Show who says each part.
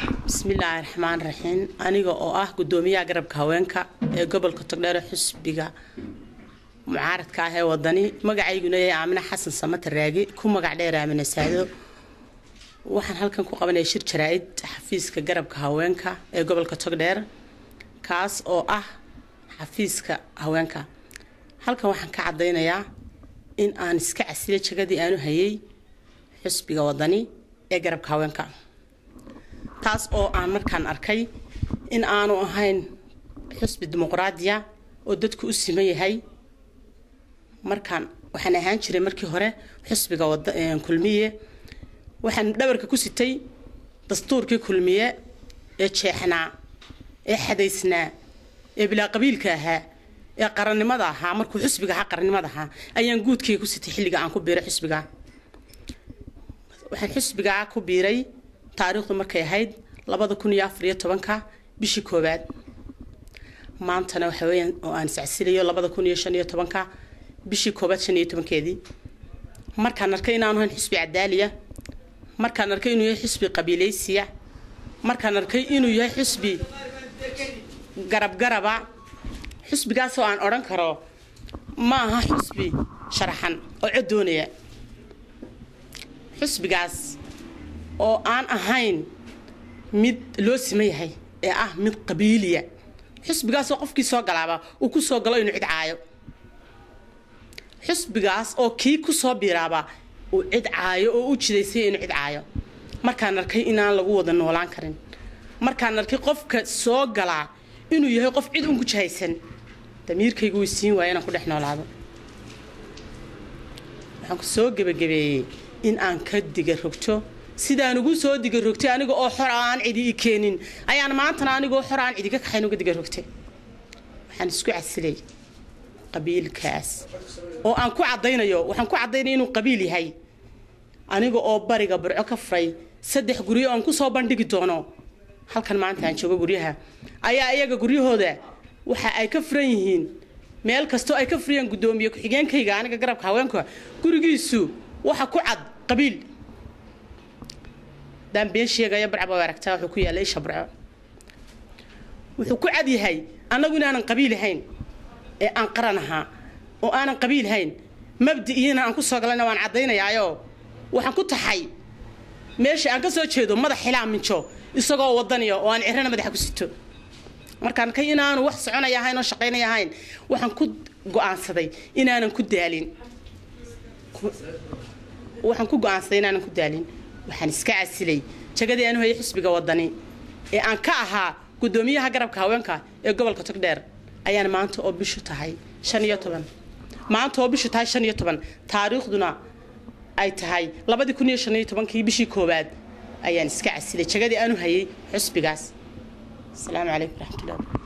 Speaker 1: بسم الله الرحمن الرحيم أنا قدومية قرب كهوينكا قبل كتقدر حسبيجا معارض كاه وضني مقعي جنيه عامنا حسن صمت الراجي كم مقعدي رامن السعيد وحن هالكن قبنا يشير شرايد حفيز كقرب كهوينكا قبل كتقدر كاس أو حفيز كهوينكا هالكن وحن كعدينا يا إن أنا سكعسيلة شقدي أنا هيي حسبيجا وضني قرب كهوينكا taas oo aan markaan arkay in aanu ahayn xisbi dimuqraadiya oo dadku u siman yahay markaan waxaan ahaan jiray markii hore xisbiga kulmiye waxaan dhabarka ku sitay dastuurkii kulmiye ee jeexnaa ee xadaysnaa ee bila qabiilka ahaa ee qarannimada ahaa markuu xisbiga qarannimada ahaa ayaan guudkii ku sitay xilliga aan ku biiray xisbiga waxaan xisbiga ku biiray taariikhdu markay ahayd 2014 bishii koobaad maantana waxa weeyaan oo aan sacsilayo 2015 bishii koobaad 15keedii markaan arkay in aanu ahayn xisbi cadaaliya markaan arkay inuu yahay xisbi qabiilaysiya markaan arkay inuu yahay xisbi garaba xisbigaas oo aan oran karo ma aha xisbi sharaxan oo cidoonaya xisbigaas oo aan ahayn mid loo simeeyahay ee mid qabiiliya xisbigaas oo qofkii soo galaaba uu ku soo galo inuu cid caayo xisbigaas oo kii ku soo biiraaba uu cid caayo oo u jidaysay inuu cid caayo markaan arkay inaan lagu wada noolaan karin markaan arkay qofka soo gala inuu yahay qof cid ugu jahaysan damiirkaygu way siin waayeen aan ku dhex noolaado waxaan ku soo gabagabeeyay in aan ka diga rogto sidaan ugu soo diga rogtay aniga oo xor aan cidi keenin ayaan maanta aniga oo xor aan cidi ka kaxayn uga diga rogtay waxaan isku casilay qabiilkaas oo aan ku cadeynayo waxaan ku cadeynay inuu qabiil yahay aniga oo bariga burco ka fray 3 guri oo aan ku soo bandhigi doono halkan maanta aan joogo guriyaha ayaa iyaga guriyahooda waxa ay ka furan yihiin meel kasto ay ka furiyaan gudoomiye ku xigeenkayga aniga garabka haweenka gurigiisu waxa ku cad qabiil دام بين شيء جاي برعب واركتها وحكي على إيش برعب وحكي عادي هاي أنا قلنا أنا قبيل هين أنقرنها وأنا قبيل هين مبدئيا أنكو صقلنا وأنا عضينا يا يو وحكي حي ماشي أنكو سوتشيدو ماذا حلام من شو يسقوا وضنيا وأنا عرنا ما ضحكوا ستو مركان كينا أنا وحص عنا يا هين وشقينا يا هين وحنكو قان صدي إن أنا كنت دالين وحنكو قان صدي إن أنا كنت دالين waxaan iska casilay jagada aanu hay xisbiga wadani ee aan ka ahaa gudoomiyaha garabka haweenka ee gobolka Togdheer ayaan maanta oo bishu tahay 15 maanta oo bishu tahay 15 taariikhduna ay tahay 2015 bishii koobaad ayaan iska casilay jagada aanu hayay xisbigaas. Assalaamu alaykum warahmatullahi